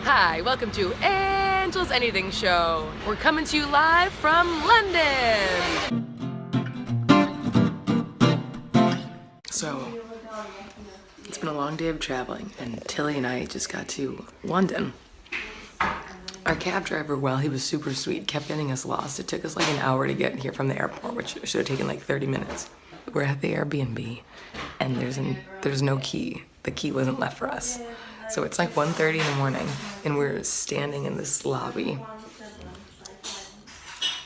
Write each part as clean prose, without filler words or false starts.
Hi, welcome to Angel's Anything Show. We're coming to you live from London. So, it's been a long day of traveling, and Tilly and I just got to London. Our cab driver, well, he was super sweet, kept getting us lost. It took us like an hour to get here from the airport, which should have taken like 30 minutes. We're at the Airbnb, and there's no key. The key wasn't left for us. So it's like 1:30 in the morning, and we're standing in this lobby.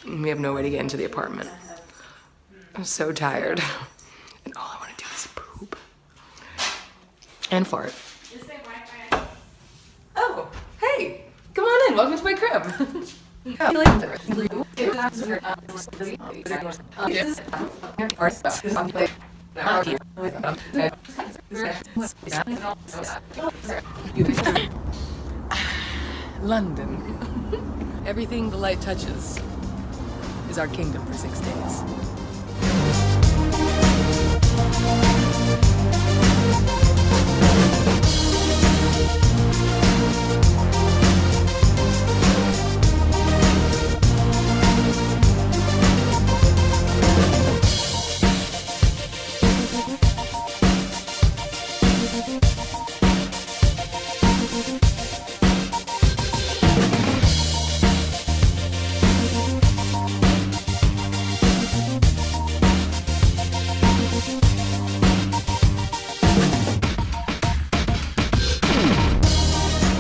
And we have no way to get into the apartment. I'm so tired, and all I want to do is poop and fart. Oh, hey, come on in. Welcome to my crib. London. Everything the light touches is our kingdom for 6 days.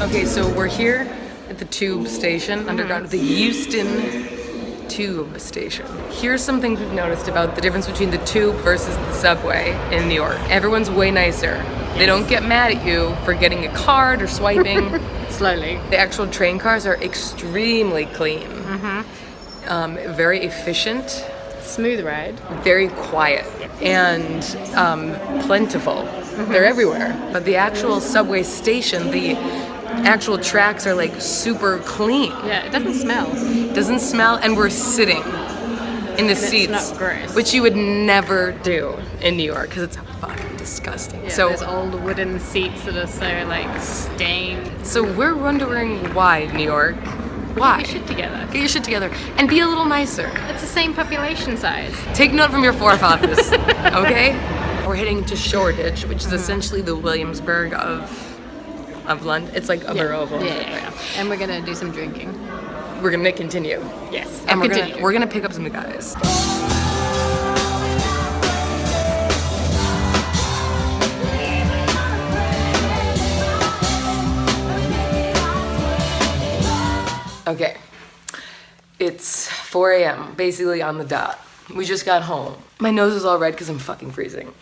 Okay, so we're here at the tube station, underground, the Euston Tube Station. Here's some things we've noticed about the difference between the tube versus the subway in New York. Everyone's way nicer. Yes. They don't get mad at you for getting a card or swiping. Slowly. The actual train cars are extremely clean. Very efficient. Smooth ride. Very quiet. And plentiful. They're everywhere. But the actual subway station, the actual tracks are like super clean. Yeah, it doesn't smell. Doesn't smell, and we're sitting in the seats, it's not gross. which you would never do in New York because it's fucking disgusting. Yeah, So there's old wooden seats that are so like stained. So we're wondering why New York. Why? Get your shit together. Get your shit together and be a little nicer. It's the same population size. Take note from your forefathers, okay? We're heading to Shoreditch, which is essentially the Williamsburg of London. It's like a borough of London. Yeah. And we're gonna do some drinking. We're gonna continue. Yes. And we're gonna pick up some guys. Okay. It's 4 a.m. basically on the dot. We just got home. My nose is all red because I'm fucking freezing.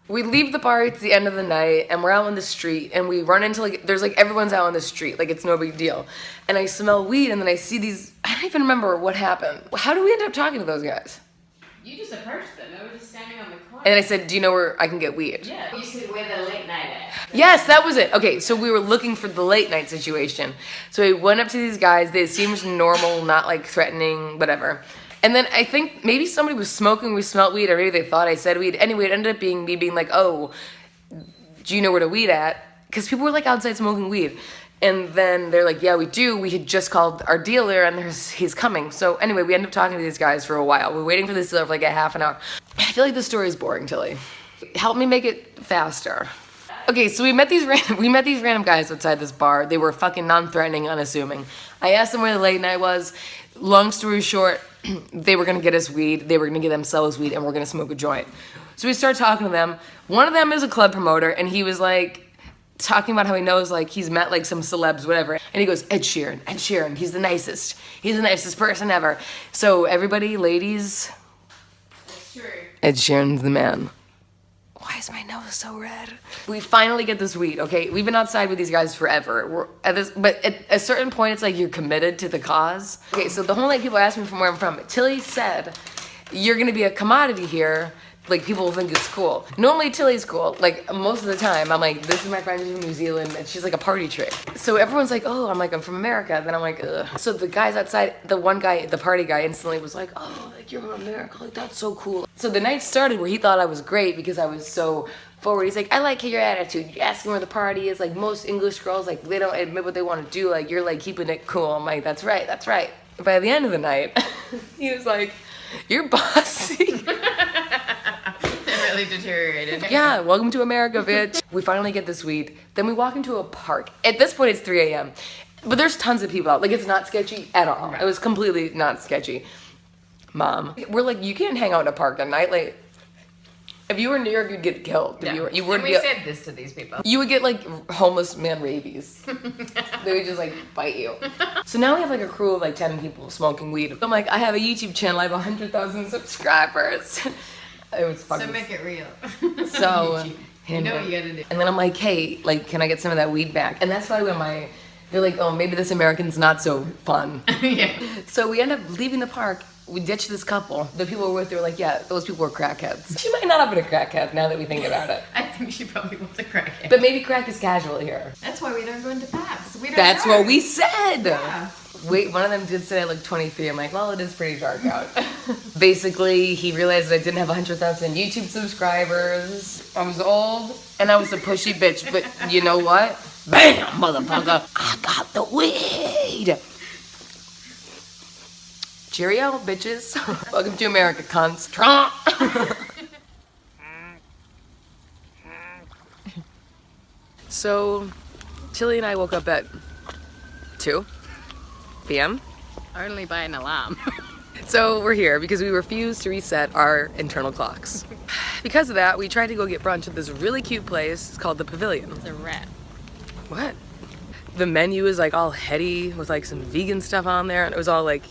We leave the bar, it's the end of the night, and we're out on the street, and we run into there's everyone's out on the street, like it's no big deal. And I smell weed, and then I see these, I don't even remember what happened. How did we end up talking to those guys? You just approached them. They were just standing on the corner. And I said, do you know where I can get weed? Yeah. You said where the late night at. Yes, that was it. Okay, so we were looking for the late night situation. So we went up to these guys, they seemed normal, not like threatening, whatever. And then I think maybe somebody was smoking, we smelled weed, or maybe they thought I said weed. Anyway, it ended up being me being like, oh, do you know where to weed at? Because people were like outside smoking weed. And then they're like, yeah, we do. We had just called our dealer and he's coming. So anyway, we ended up talking to these guys for a while. We're waiting for this dealer for like a half an hour. I feel like this story is boring, Tilly. Help me make it faster. Okay, so we met these random guys outside this bar. They were fucking non-threatening, unassuming. I asked them where the late night was. Long story short, they were gonna get us weed, they were gonna get themselves weed, and we're gonna smoke a joint. So we started talking to them. One of them is a club promoter, and he was like, talking about how he knows, like, he's met like some celebs, whatever. And he goes, Ed Sheeran, he's the nicest person ever. So everybody, ladies, That's true. Ed Sheeran's the man. Why is my nose so red? We finally get this weed, okay? We've been outside with these guys forever. But at a certain point, it's like you're committed to the cause. Okay, so the whole night people ask me from where I'm from. Tilly said, you're gonna be a commodity here. Like, people will think it's cool. Normally, Tilly's cool. Like, most of the time, I'm like, this is my friend from New Zealand, and she's like a party trick. So everyone's like, oh, I'm from America. Then I'm like, ugh. So the guys outside, the one guy, the party guy, instantly was like, oh, like, you're from America. Like, that's so cool. So the night started where he thought I was great because I was so forward. He's like, I like your attitude. You ask him where the party is. Like most English girls, like they don't admit what they want to do. Like you're like keeping it cool. I'm like, that's right, that's right. By the end of the night, he was like, you're bossy. It really deteriorated. Yeah, welcome to America, bitch. We finally get this weed. Then we walk into a park. At this point, it's 3 a.m. But there's tons of people out. Like, it's not sketchy at all. It was completely not sketchy. Mom, we're like, you can't hang out in a park at night. Like, if you were in New York, you'd get killed. If you And we said this to these people. You would get like homeless man rabies. They would just like bite you. So now we have like a crew of like 10 people smoking weed. I'm like, I have a YouTube channel. I have 100,000 subscribers. It was fucking. So make it real. So you know what you gotta do. And then I'm like, hey, like, can I get some of that weed back? And that's probably when they're like, oh, maybe this American's not so fun. Yeah. So we end up leaving the park. We ditched this couple. The people we're with, they were like, yeah, those people were crackheads. She might not have been a crackhead now that we think about it. I think she probably was a crackhead. But maybe crack is casual here. That's why we don't go into pubs. We don't That's know. what we said. Yeah. Wait, one of them did say I look 23. I'm like, well, it is pretty dark out. Basically, he realized that I didn't have 100,000 YouTube subscribers. I was old, and I was a pushy bitch. But you know what? Bam, motherfucker. I got the weed. Cheerio, bitches. Welcome to America, cunts. Trump. So, Tilly and I woke up at 2 p.m. Only by an alarm. So we're here because we refuse to reset our internal clocks. Because of that, we tried to go get brunch at this really cute place. It's called the Pavilion. It's a rat. What? The menu is like all heady with like some vegan stuff on there, and it was all like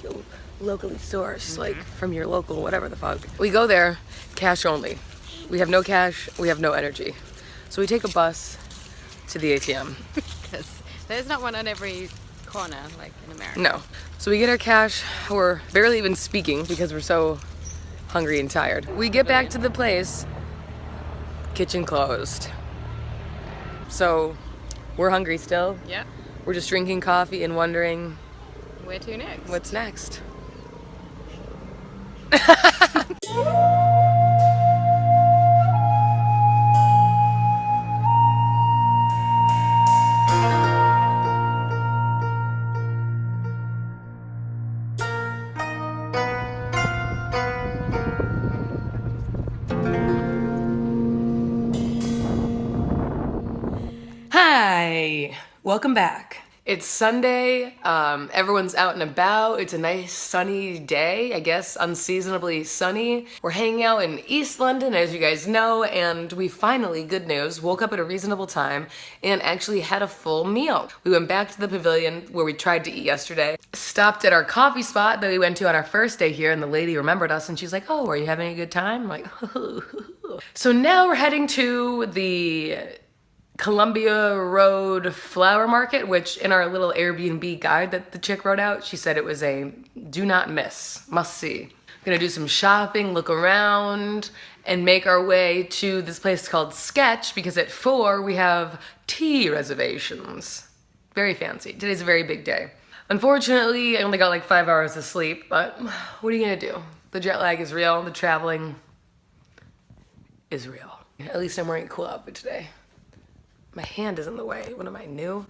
locally sourced, like from your local whatever the fuck. We go there, cash only. We have no cash, we have no energy. So we take a bus to the ATM. Because there's not one on every corner like in America. No. So we get our cash, we're barely even speaking because we're so hungry and tired. We get back to the place, kitchen closed. So we're hungry still. Yep. We're just drinking coffee and wondering Where to next? what's next. Hi, welcome back. It's Sunday, everyone's out and about. It's a nice sunny day, I guess, unseasonably sunny. We're hanging out in East London, as you guys know, and we finally, good news, woke up at a reasonable time and actually had a full meal. We went back to the Pavilion where we tried to eat yesterday, stopped at our coffee spot that we went to on our first day here, and the lady remembered us and she's like, oh, are you having a good time? I'm like, So now we're heading to the Columbia Road Flower Market, which in our little Airbnb guide that the chick wrote out, she said it was a do not miss, must see. Gonna do some shopping, look around, and make our way to this place called Sketch because at 4 we have tea reservations. Very fancy. Today's a very big day. Unfortunately, I only got like 5 hours of sleep, but what are you gonna do? The jet lag is real, the traveling is real. At least I'm wearing a cool outfit today. My hand is in the way. What am I, new?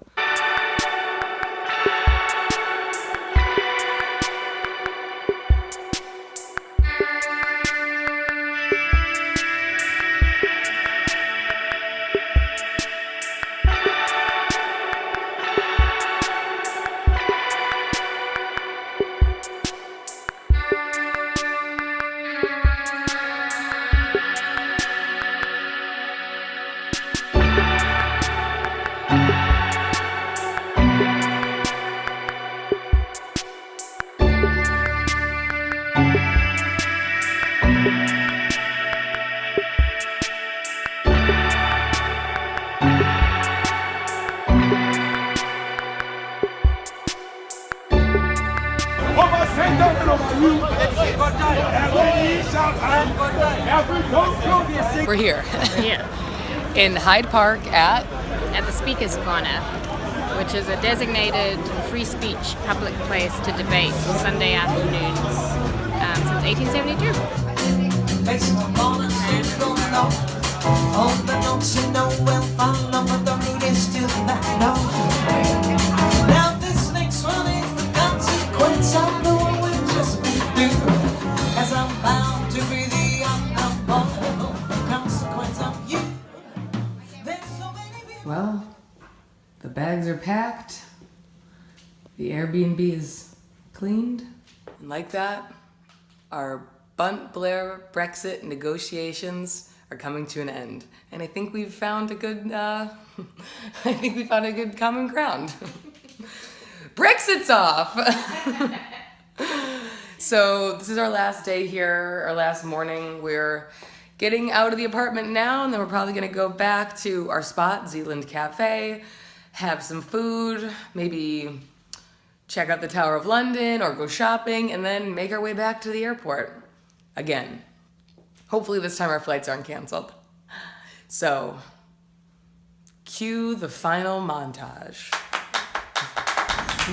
We're here Yeah. in Hyde Park at At the Speaker's Corner, which is a designated free speech public place to debate Sunday afternoons since 1872. All the notes you know will follow, but the mood is still that low. Now this next one is the consequence of the one we've just been through. As I'm bound to be the unavoidable consequence of you. There's so many people. Well, the bags are packed. The Airbnb is cleaned. And like that, our Bunt-Blair Brexit negotiations are coming to an end. And I think we've found a good, common ground. Brexit's off! So this is our last day here, our last morning. We're getting out of the apartment now, and then we're probably gonna go back to our spot, Zealand Cafe, have some food, maybe check out the Tower of London or go shopping, and then make our way back to the airport again. Hopefully this time our flights aren't canceled. So, cue the final montage.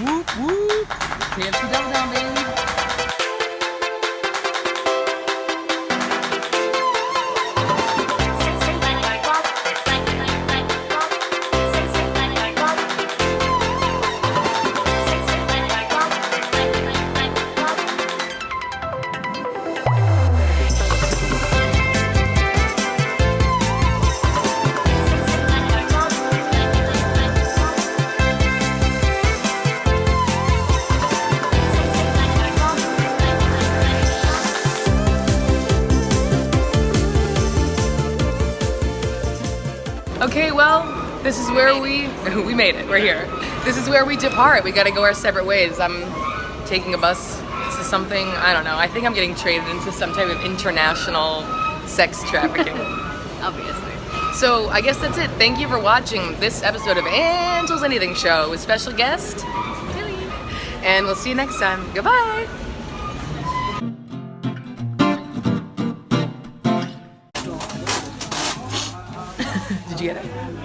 Whoop, whoop. KFC double down, baby. Okay, well, this is where we made it, we're here. This is where we depart. We gotta go our separate ways. I'm taking a bus to something, I don't know. I think I'm getting traded into some type of international sex trafficking. Obviously. So I guess that's it. Thank you for watching this episode of Angel's Anything Show with special guest, Tilly. and we'll see you next time. Goodbye. Did you get it?